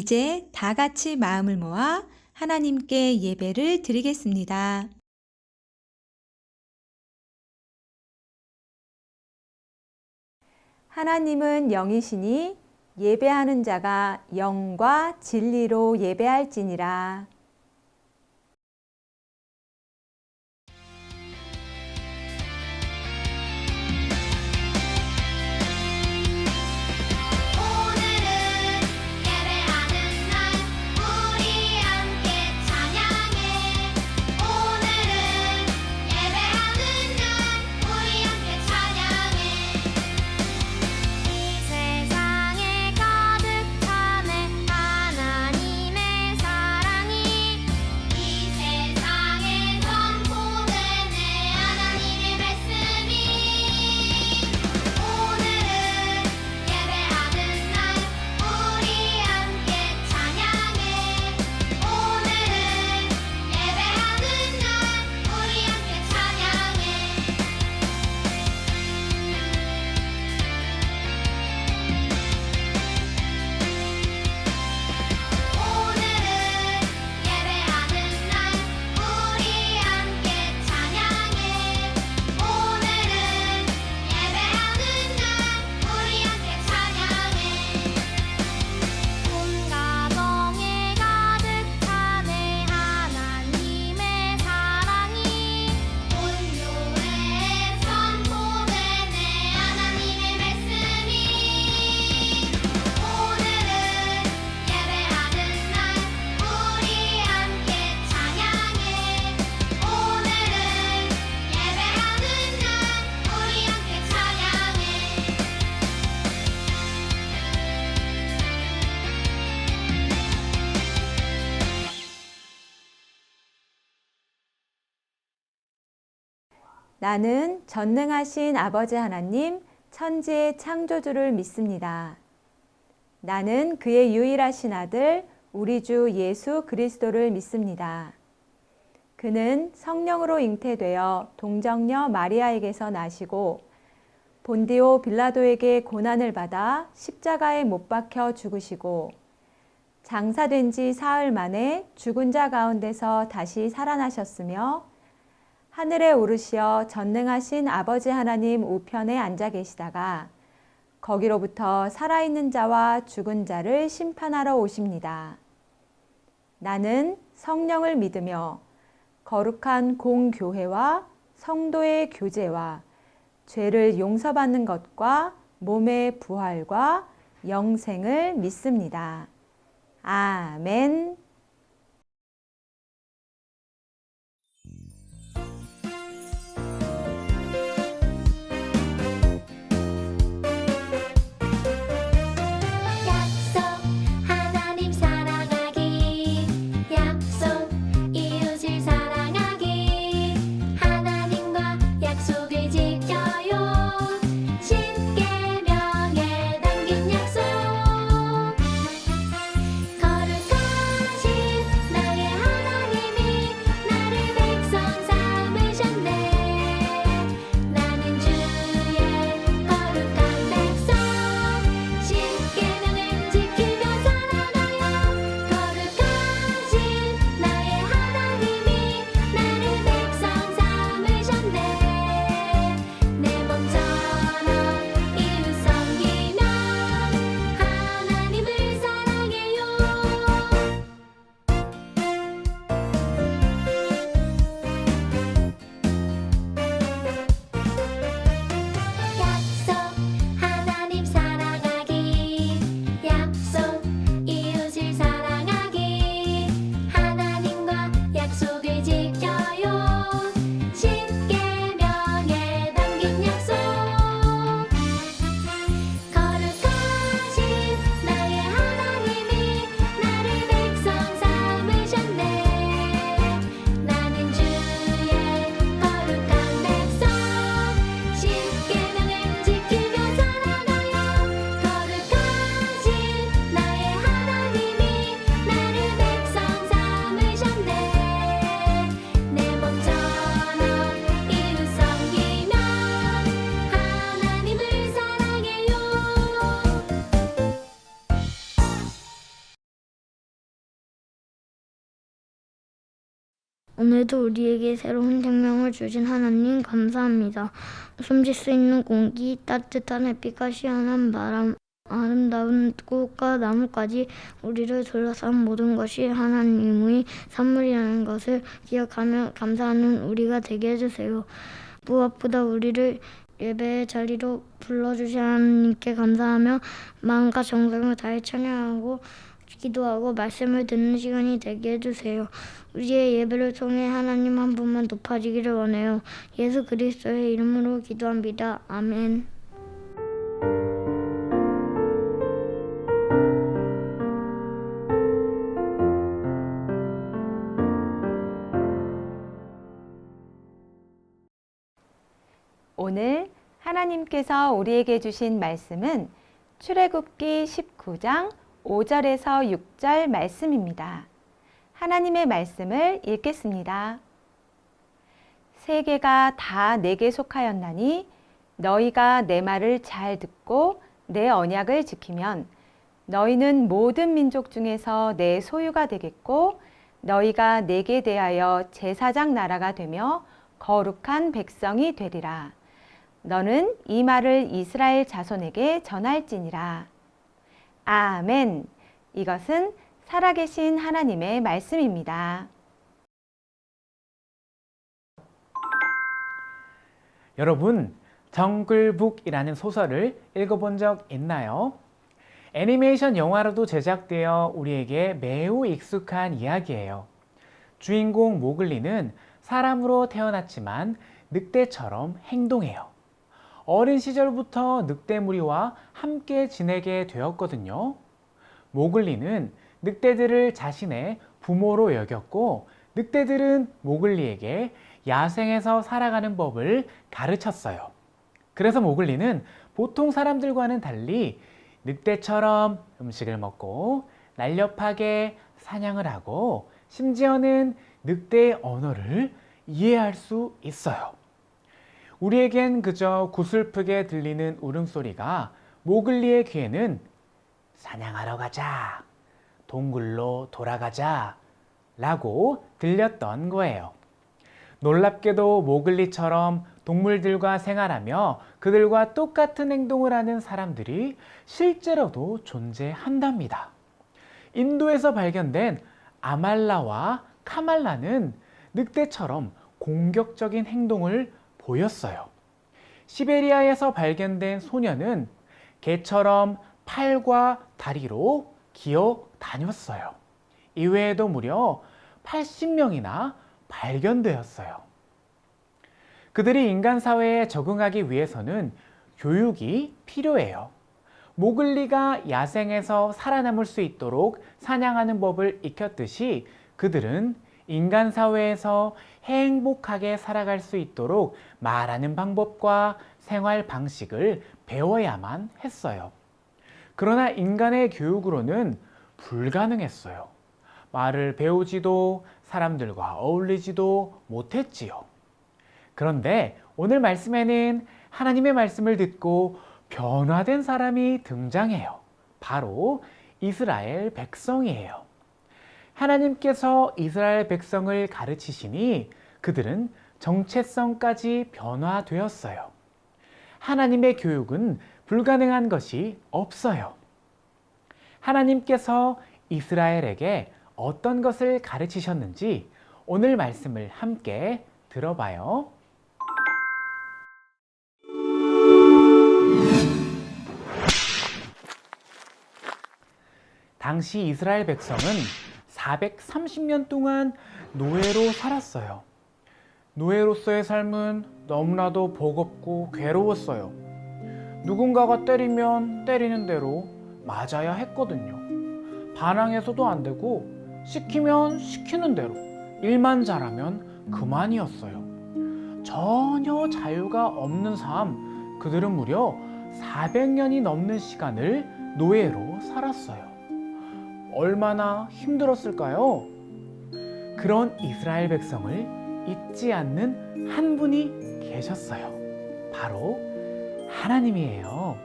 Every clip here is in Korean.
이제 다 같이 마음을 모아 하나님께 예배를 드리겠습니다. 하나님은 영이시니 예배하는 자가 영과 진리로 예배할지니라. 나는 전능하신 아버지 하나님, 천지의 창조주를 믿습니다. 나는 그의 유일하신 아들, 우리 주 예수 그리스도를 믿습니다. 그는 성령으로 잉태되어 동정녀 마리아에게서 나시고 본디오 빌라도에게 고난을 받아 십자가에 못 박혀 죽으시고 장사된 지 사흘 만에 죽은 자 가운데서 다시 살아나셨으며 하늘에 오르시어 전능하신 아버지 하나님 우편에 앉아 계시다가 거기로부터 살아있는 자와 죽은 자를 심판하러 오십니다. 나는 성령을 믿으며 거룩한 공교회와 성도의 교제와 죄를 용서받는 것과 몸의 부활과 영생을 믿습니다. 아멘. 거룩하신 오늘도 우리에게 새로운 생명을 주신 하나님 감사합니다. 숨질 수 있는 공기, 따뜻한 햇빛과 시원한 바람, 아름다운 꽃과 나무까지 우리를 둘러싼 모든 것이 하나님의 선물이라는 것을 기억하며 감사하는 우리가 되게 해주세요. 무엇보다 우리를 예배의 자리로 불러주신 하나님께 감사하며 마음과 정성을 다해 찬양하고 기도하고 말씀을 듣는 시간이 되게 해주세요. 우리의 예배를 통해 하나님 한 분만 높아지기를 원해요. 예수 그리스도의 이름으로 기도합니다. 아멘. 오늘 하나님께서 우리에게 주신 말씀은 출애굽기 19장 5절에서 6절 말씀입니다. 하나님의 말씀을 읽겠습니다. 세계가 다 내게 속하였나니 너희가 내 말을 잘 듣고 내 언약을 지키면 너희는 모든 민족 중에서 내 소유가 되겠고 너희가 내게 대하여 제사장 나라가 되며 거룩한 백성이 되리라. 너는 이 말을 이스라엘 자손에게 전할지니라. 아멘. 이것은 살아계신 하나님의 말씀입니다. 여러분, 정글북이라는 소설을 읽어본 적 있나요? 애니메이션 영화로도 제작되어 우리에게 매우 익숙한 이야기예요. 주인공 모글리는 사람으로 태어났지만 늑대처럼 행동해요. 어린 시절부터 늑대 무리와 함께 지내게 되었거든요. 모글리는 늑대들을 자신의 부모로 여겼고 늑대들은 모글리에게 야생에서 살아가는 법을 가르쳤어요. 그래서 모글리는 보통 사람들과는 달리 늑대처럼 음식을 먹고 날렵하게 사냥을 하고 심지어는 늑대의 언어를 이해할 수 있어요. 우리에겐 그저 구슬프게 들리는 울음소리가 모글리의 귀에는 사냥하러 가자, 동굴로 돌아가자 라고 들렸던 거예요. 놀랍게도 모글리처럼 동물들과 생활하며 그들과 똑같은 행동을 하는 사람들이 실제로도 존재한답니다. 인도에서 발견된 아말라와 카말라는 늑대처럼 공격적인 행동을 보였어요. 시베리아에서 발견된 소녀는 개처럼 팔과 다리로 기어 다녔어요. 이외에도 무려 80명이나 발견되었어요. 그들이 인간 사회에 적응하기 위해서는 교육이 필요해요. 모글리가 야생에서 살아남을 수 있도록 사냥하는 법을 익혔듯이 그들은 인간 사회에서 행복하게 살아갈 수 있도록 말하는 방법과 생활 방식을 배워야만 했어요. 그러나 인간의 교육으로는 불가능했어요. 말을 배우지도 사람들과 어울리지도 못했지요. 그런데 오늘 말씀에는 하나님의 말씀을 듣고 변화된 사람이 등장해요. 바로 이스라엘 백성이에요. 하나님께서 이스라엘 백성을 가르치시니 그들은 정체성까지 변화되었어요. 하나님의 교육은 불가능한 것이 없어요. 하나님께서 이스라엘에게 어떤 것을 가르치셨는지 오늘 말씀을 함께 들어봐요. 당시 이스라엘 백성은 430년 동안 노예로 살았어요. 노예로서의 삶은 너무나도 버겁고 괴로웠어요. 누군가가 때리면 때리는 대로 맞아야 했거든요. 반항해서도 안 되고 시키면 시키는 대로 일만 잘하면 그만이었어요. 전혀 자유가 없는 삶, 그들은 무려 400년이 넘는 시간을 노예로 살았어요. 얼마나 힘들었을까요? 그런 이스라엘 백성을 잊지 않는 한 분이 계셨어요. 바로 하나님이에요.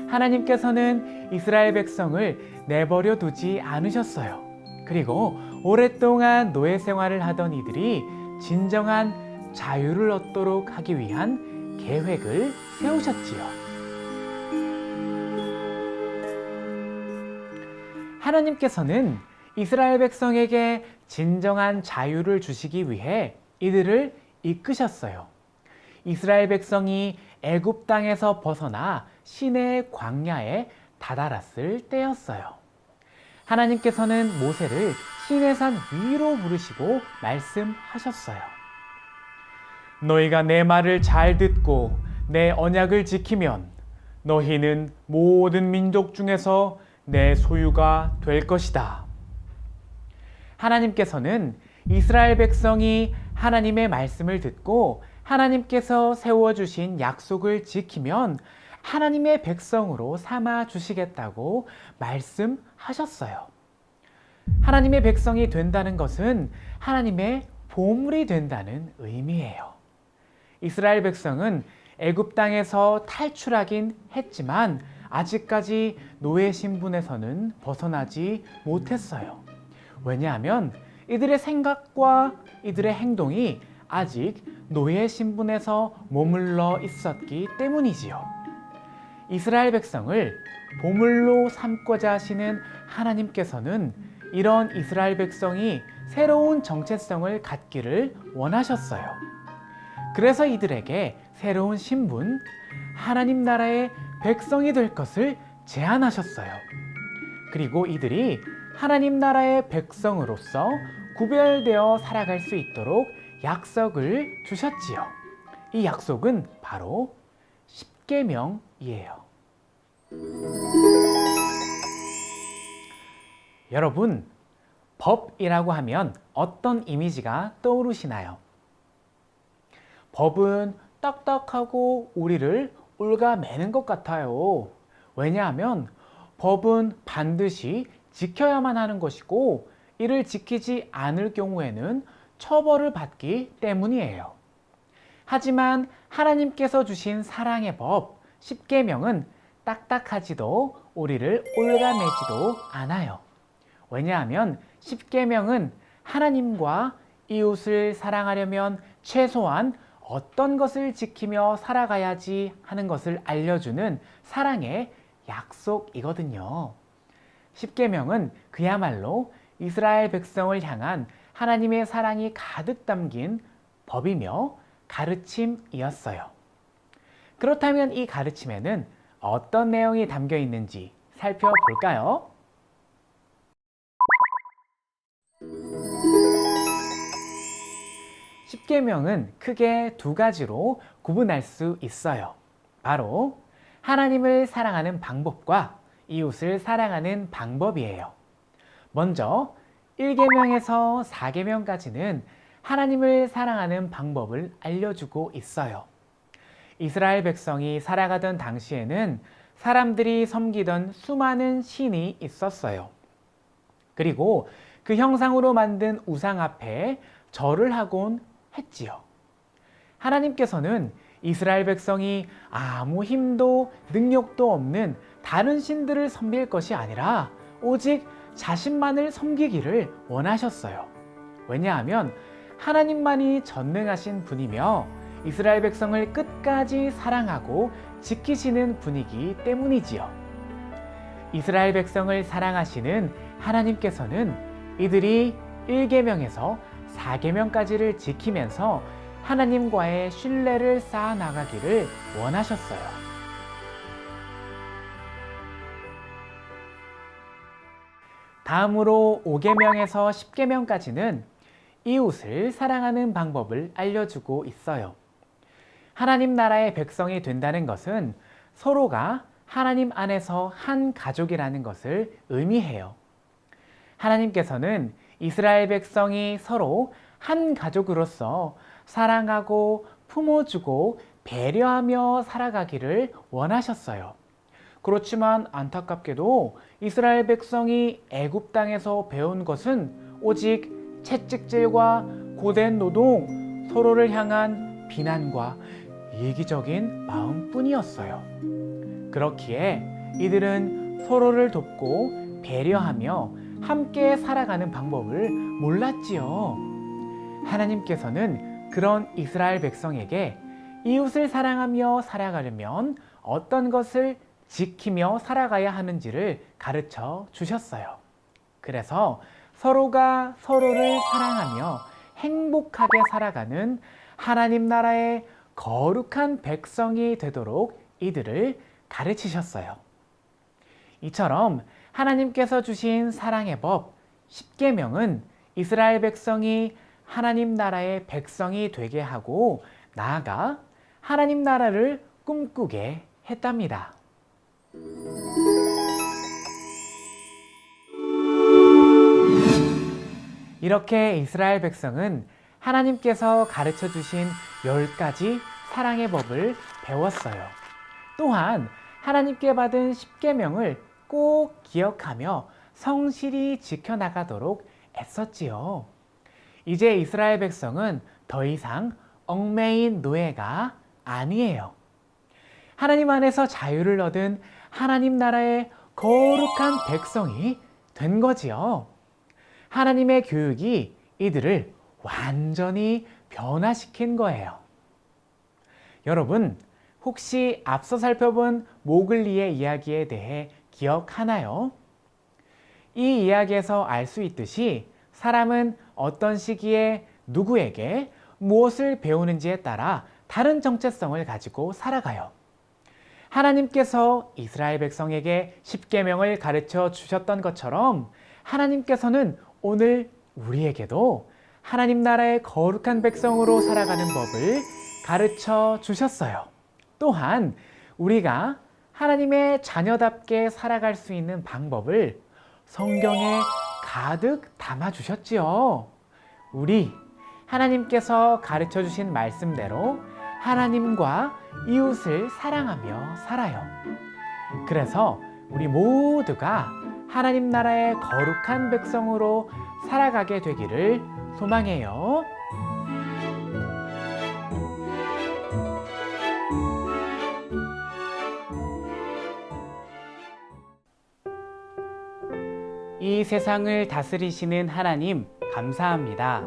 하나님께서는 이스라엘 백성을 내버려 두지 않으셨어요. 그리고 오랫동안 노예 생활을 하던 이들이 진정한 자유를 얻도록 하기 위한 계획을 세우셨지요. 하나님께서는 이스라엘 백성에게 진정한 자유를 주시기 위해 이들을 이끄셨어요. 이스라엘 백성이 애굽 땅에서 벗어나 시내의 광야에 다다랐을 때였어요. 하나님께서는 모세를 시내산 위로 부르시고 말씀하셨어요. 너희가 내 말을 잘 듣고 내 언약을 지키면 너희는 모든 민족 중에서 내 소유가 될 것이다. 하나님께서는 이스라엘 백성이 하나님의 말씀을 듣고 하나님께서 세워주신 약속을 지키면 하나님의 백성으로 삼아 주시겠다고 말씀하셨어요. 하나님의 백성이 된다는 것은 하나님의 보물이 된다는 의미예요. 이스라엘 백성은 애굽 땅에서 탈출하긴 했지만 아직까지 노예 신분에서는 벗어나지 못했어요. 왜냐하면 이들의 생각과 이들의 행동이 아직 노예 신분에서 머물러 있었기 때문이지요. 이스라엘 백성을 보물로 삼고자 하시는 하나님께서는 이런 이스라엘 백성이 새로운 정체성을 갖기를 원하셨어요. 그래서 이들에게 새로운 신분, 하나님 나라의 백성이 될 것을 제안하셨어요. 그리고 이들이 하나님 나라의 백성으로서 구별되어 살아갈 수 있도록 약속을 주셨지요. 이 약속은 바로 십계명이에요. 여러분, 법이라고 하면 어떤 이미지가 떠오르시나요? 법은 딱딱하고 우리를 올가매는 것 같아요. 왜냐하면 법은 반드시 지켜야만 하는 것이고 이를 지키지 않을 경우에는 처벌을 받기 때문이에요. 하지만 하나님께서 주신 사랑의 법, 십계명은 딱딱하지도 우리를 올가매지도 않아요. 왜냐하면 십계명은 하나님과 이웃을 사랑하려면 최소한 어떤 것을 지키며 살아가야지 하는 것을 알려주는 사랑의 약속이거든요. 십계명은 그야말로 이스라엘 백성을 향한 하나님의 사랑이 가득 담긴 법이며 가르침이었어요. 그렇다면 이 가르침에는 어떤 내용이 담겨 있는지 살펴볼까요? 십계명은 크게 두 가지로 구분할 수 있어요. 바로 하나님을 사랑하는 방법과 이웃을 사랑하는 방법이에요. 먼저 1계명에서 4계명까지는 하나님을 사랑하는 방법을 알려주고 있어요. 이스라엘 백성이 살아가던 당시에는 사람들이 섬기던 수많은 신이 있었어요. 그리고 그 형상으로 만든 우상 앞에 절을 하곤 했지요. 하나님께서는 이스라엘 백성이 아무 힘도 능력도 없는 다른 신들을 섬길 것이 아니라 오직 자신만을 섬기기를 원하셨어요. 왜냐하면 하나님만이 전능하신 분이며 이스라엘 백성을 끝까지 사랑하고 지키시는 분이기 때문이지요. 이스라엘 백성을 사랑하시는 하나님께서는 이들이 1계명에서 4계명까지를 지키면서 하나님과의 신뢰를 쌓아나가기를 원하셨어요. 다음으로 5계명에서 10계명까지는 이웃을 사랑하는 방법을 알려주고 있어요. 하나님 나라의 백성이 된다는 것은 서로가 하나님 안에서 한 가족이라는 것을 의미해요. 하나님께서는 이스라엘 백성이 서로 한 가족으로서 사랑하고 품어주고 배려하며 살아가기를 원하셨어요. 그렇지만 안타깝게도 이스라엘 백성이 애굽 땅에서 배운 것은 오직 채찍질과 고된 노동, 서로를 향한 비난과 이기적인 마음뿐이었어요. 그렇기에 이들은 서로를 돕고 배려하며 함께 살아가는 방법을 몰랐지요. 하나님께서는 그런 이스라엘 백성에게 이웃을 사랑하며 살아가려면 어떤 것을 지키며 살아가야 하는지를 가르쳐 주셨어요. 그래서 서로가 서로를 사랑하며 행복하게 살아가는 하나님 나라의 거룩한 백성이 되도록 이들을 가르치셨어요. 이처럼 하나님께서 주신 사랑의 법 10계명은 이스라엘 백성이 하나님 나라의 백성이 되게 하고 나아가 하나님 나라를 꿈꾸게 했답니다. 이렇게 이스라엘 백성은 하나님께서 가르쳐 주신 10가지 사랑의 법을 배웠어요. 또한 하나님께 받은 10계명을 꼭 기억하며 성실히 지켜나가도록 애썼지요. 이제 이스라엘 백성은 더 이상 얽매인 노예가 아니에요. 하나님 안에서 자유를 얻은 하나님 나라의 거룩한 백성이 된 거지요. 하나님의 교육이 이들을 완전히 변화시킨 거예요. 여러분, 혹시 앞서 살펴본 모글리의 이야기에 대해 기억하나요? 이 이야기에서 알 수 있듯이 사람은 어떤 시기에 누구에게 무엇을 배우는지에 따라 다른 정체성을 가지고 살아가요. 하나님께서 이스라엘 백성에게 10계명을 가르쳐 주셨던 것처럼 하나님께서는 오늘 우리에게도 하나님 나라의 거룩한 백성으로 살아가는 법을 가르쳐 주셨어요. 또한 우리가 하나님의 자녀답게 살아갈 수 있는 방법을 성경에 가득 담아 주셨지요. 우리 하나님께서 가르쳐 주신 말씀대로 하나님과 이웃을 사랑하며 살아요. 그래서 우리 모두가 하나님 나라의 거룩한 백성으로 살아가게 되기를 소망해요. 이 세상을 다스리시는 하나님 감사합니다.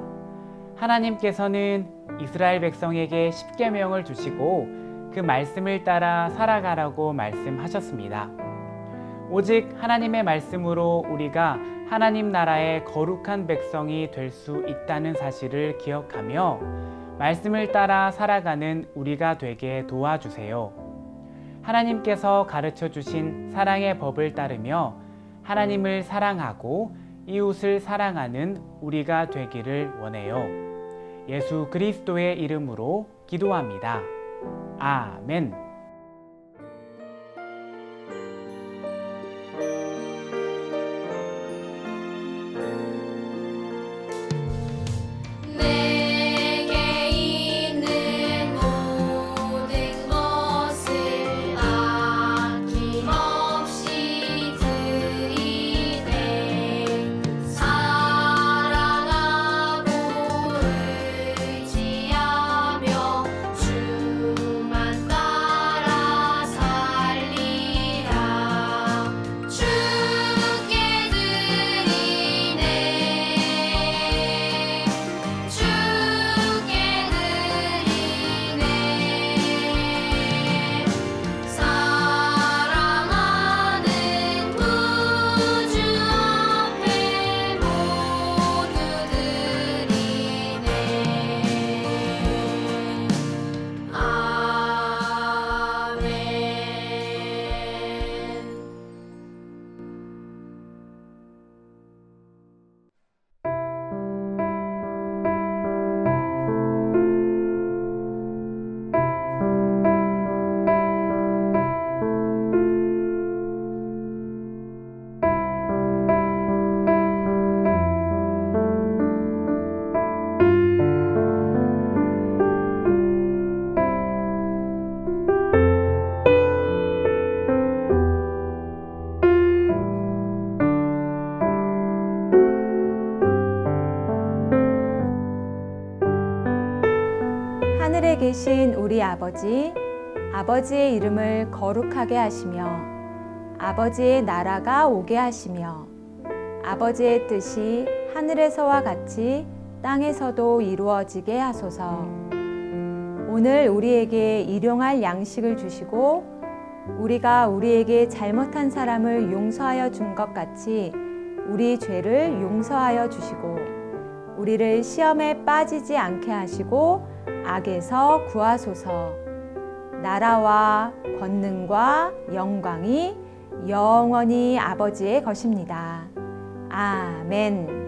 하나님께서는 이스라엘 백성에게 10계명을 주시고 그 말씀을 따라 살아가라고 말씀하셨습니다. 오직 하나님의 말씀으로 우리가 하나님 나라의 거룩한 백성이 될 수 있다는 사실을 기억하며 말씀을 따라 살아가는 우리가 되게 도와주세요. 하나님께서 가르쳐 주신 사랑의 법을 따르며 하나님을 사랑하고 이웃을 사랑하는 우리가 되기를 원해요. 예수 그리스도의 이름으로 기도합니다. 아멘. 내게 있는 모든 것을 아낌없이 드리네. 사랑하고 의지하며 주만 따라 살리라. 주께 드리네. 주께 드리네. 사랑하는 구주 앞에 모두 드리네. 아멘. 하늘에 계신 우리 아버지, 아버지의 이름을 거룩하게 하시며 아버지의 나라가 오게 하시며 아버지의 뜻이 하늘에서와 같이 땅에서도 이루어지게 하소서. 오늘 우리에게 일용할 양식을 주시고 우리가 우리에게 잘못한 사람을 용서하여 준 것 같이 우리 죄를 용서하여 주시고 우리를 시험에 빠지지 않게 하시고 악에서 구하소서. 나라와 권능과 영광이 영원히 아버지의 것입니다. 아멘.